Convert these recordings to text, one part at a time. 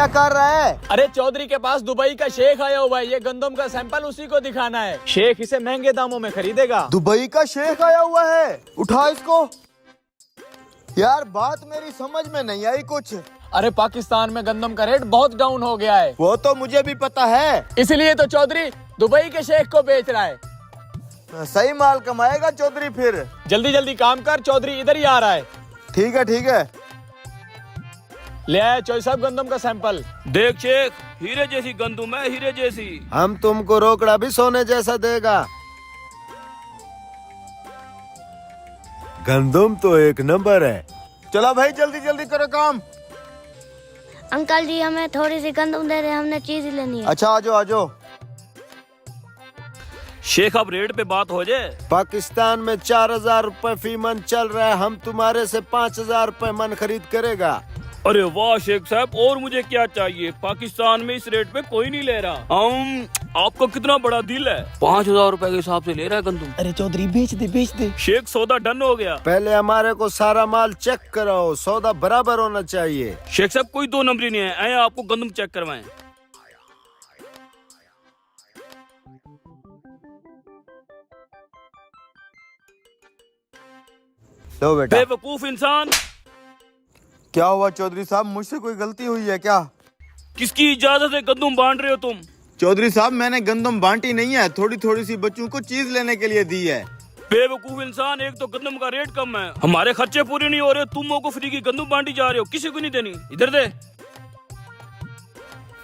क्या कर रहा है? अरे चौधरी के पास दुबई का शेख आया हुआ है, ये गंदम का सैंपल उसी को दिखाना है। शेख इसे महंगे दामों में खरीदेगा। दुबई का शेख आया हुआ है, उठा इसको। यार बात मेरी समझ में नहीं आई कुछ। अरे पाकिस्तान में गंदम का रेट बहुत डाउन हो गया है। वो तो मुझे भी पता है, इसलिए तो चौधरी दुबई के शेख को बेच रहा है। सही माल कमाएगा चौधरी फिर। जल्दी जल्दी काम कर, चौधरी इधर ही आ रहा है। ठीक है ठीक है। ले आया चौधरी साहब गंदम का सैंपल। देख शेख, हीरे जैसी गंदम है, हीरे जैसी। हम तुमको रोकड़ा भी सोने जैसा देगा। गंदम तो एक नंबर है। चलो भाई जल्दी जल्दी करो काम। अंकल जी हमें थोड़ी सी गंदम दे रहे, हमने चीज लेनी है। अच्छा आजो आजो। शेख अब रेट पे बात हो जाए। पाकिस्तान में 4000 रुपए फी मन चल रहा है, हम तुम्हारे से 5000 रुपए मन खरीद करेगा। अरे वाह शेख साहब, और मुझे क्या चाहिए। पाकिस्तान में इस रेट पे कोई नहीं ले रहा। आपका कितना बड़ा दिल है, 5000 रुपए के हिसाब से ले रहा है गंदम। अरे चौधरी बेच दे। शेख सौदा डन हो गया। पहले हमारे को सारा माल चेक कराओ, सौदा बराबर होना चाहिए। शेख साहब कोई दो नंबरी नहीं है, आए आपको गंदम चेक करवाएं। लो बेटा। बेवकूफ इंसान, क्या हुआ चौधरी साहब, मुझसे कोई गलती हुई है क्या? किसकी इजाजत से गंदम बांट रहे हो तुम? चौधरी साहब मैंने गंदम बांटी नहीं है, थोड़ी थोड़ी सी बच्चों को चीज लेने के लिए दी है। बेवकूफ इंसान, एक तो गंदम का रेट कम है, हमारे खर्चे पूरे नहीं हो रहे, तुम लोगों को फ्री की गंदम बांटी जा रहे हो, किसी को नहीं देनी। इधर दे,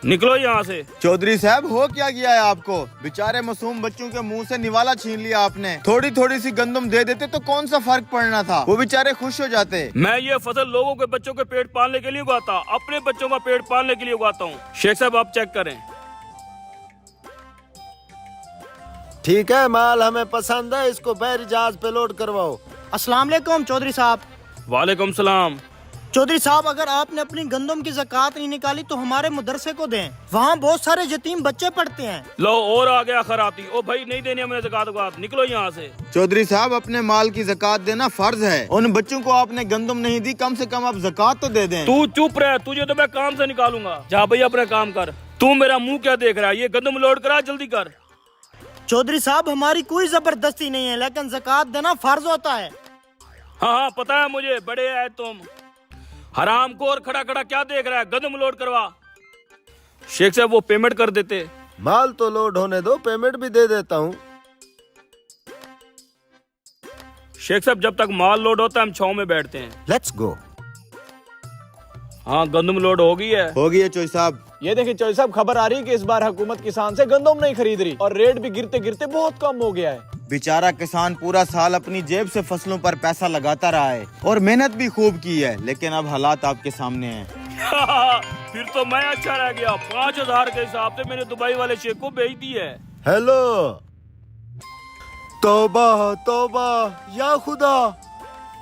निकलो यहाँ से। चौधरी साहब हो क्या गया है आपको? बेचारे मासूम बच्चों के मुंह से निवाला छीन लिया आपने। थोड़ी थोड़ी सी गंदम दे देते तो कौन सा फर्क पड़ना था, वो बेचारे खुश हो जाते। मैं ये फसल लोगों के बच्चों के पेट पालने के लिए उगाता, अपने बच्चों का पेट पालने के लिए उगाता हूँ। शेख साहब आप चेक करें। ठीक है, माल हमें पसंद है, इसको बहरी जहाज पे लोड करवाओ। अस्सलाम वालेकुम चौधरी साहब। वालेकुम सलाम। चौधरी साहब अगर आपने अपनी गंदम की ज़कात नहीं निकाली तो हमारे मदरसे को दें, वहाँ बहुत सारे यतीम बच्चे पढ़ते हैं। लो और आ गया खराती। ओ भाई नहीं देनी हमें ज़कात वकात, निकलो यहाँ से। चौधरी साहब अपने माल की ज़कात देना फर्ज है, उन बच्चों को आपने गंदम नहीं दी, कम से कम आप ज़कात तो दे दें। तू चुप रह, तुझे तो मैं काम से निकालूंगा। जा भाई अपना काम कर। तू मेरा मुंह क्या देख रहा है, ये गंदम लोड करा, जल्दी कर। चौधरी साहब हमारी कोई जबरदस्ती नहीं है, लेकिन ज़कात देना फर्ज होता है। हाँ पता है मुझे, बड़े आए तुम। हराम को और खड़ा खड़ा क्या देख रहा है, गंदम लोड करवा। शेख साहब वो पेमेंट कर देते। माल तो लोड होने दो, पेमेंट भी दे देता हूँ। शेख साहब जब तक माल लोड होता है हम छाव में बैठते हैं। Let's go. हाँ गंदम लोड हो गई है। हो गई है चौधरी साहब। ये देखिए चौधरी साहब, खबर आ रही है कि इस बार हुकूमत किसान से गंदम नहीं खरीद रही और रेट भी गिरते गिरते बहुत कम हो गया है। बेचारा किसान पूरा साल अपनी जेब से फसलों पर पैसा लगाता रहा है और मेहनत भी खूब की है, लेकिन अब हालात आपके सामने हैं। फिर तो मैं अच्छा रह गया। 5000 के हिसाब से मैंने दुबई वाले शेख को बेच दी है। हेलो, तौबा तौबा या खुदा।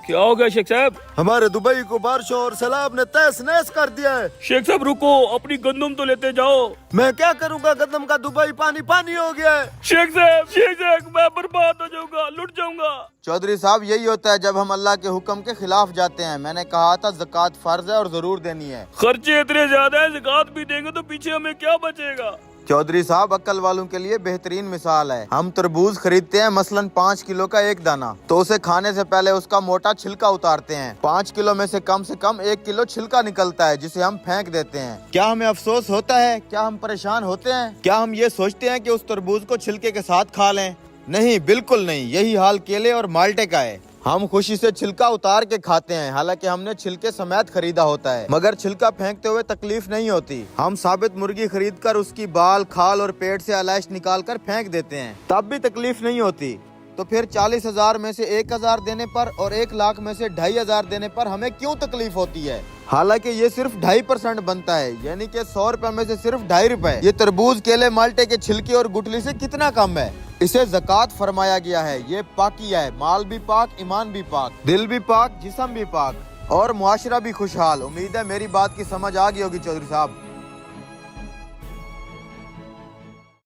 क्या हो गया शेख साहब? हमारे दुबई को बारिशों और सैलाब ने तहस नहस कर दिया है। शेख साहब रुको, अपनी गंदम तो लेते जाओ। मैं क्या करूंगा, गंदम का दुबई पानी पानी हो गया है। शेख साहब मैं बर्बाद हो जाऊंगा, लुट जाऊंगा। चौधरी साहब यही होता है जब हम अल्लाह के हुक्म के खिलाफ जाते हैं। मैंने कहा था ज़कात फर्ज है और जरूर देनी है। खर्चे इतने ज्यादा है, ज़कात भी देंगे तो पीछे हमें क्या बचेगा। चौधरी साहब अक्ल वालों के लिए बेहतरीन मिसाल है। हम तरबूज खरीदते हैं मसलन 5 किलो का एक दाना, तो उसे खाने से पहले उसका मोटा छिलका उतारते हैं। 5 किलो में से कम 1 किलो छिलका निकलता है, जिसे हम फेंक देते हैं। क्या हमें अफसोस होता है? क्या हम परेशान होते हैं? क्या हम ये सोचते हैं कि उस तरबूज को छिलके के साथ खा लें? नहीं, बिल्कुल नहीं। यही हाल केले और माल्टे का है। हम खुशी से छिलका उतार के खाते हैं, हालांकि हमने छिलके समेत खरीदा होता है, मगर छिलका फेंकते हुए तकलीफ नहीं होती। हम साबित मुर्गी खरीद कर उसकी बाल, खाल और पेट से आलाइश निकाल कर फेंक देते हैं, तब भी तकलीफ नहीं होती। तो फिर 40,000 में से 1,000 देने पर और 1 लाख में से 2,500 देने पर हमें क्यों तकलीफ होती है? हालांकि ये सिर्फ 2.5% बनता है, यानी कि 100 रुपए में से सिर्फ 2.5 रुपए। ये तरबूज, केले, माल्टे के छिलके और गुठली से कितना कम है। इसे ज़कात फरमाया गया है। ये पाकिया है, माल भी पाक, ईमान भी पाक, दिल भी पाक, जिस्म भी पाक और मुआशरा भी खुशहाल। उम्मीद है मेरी बात की समझ आ गई होगी चौधरी साहब।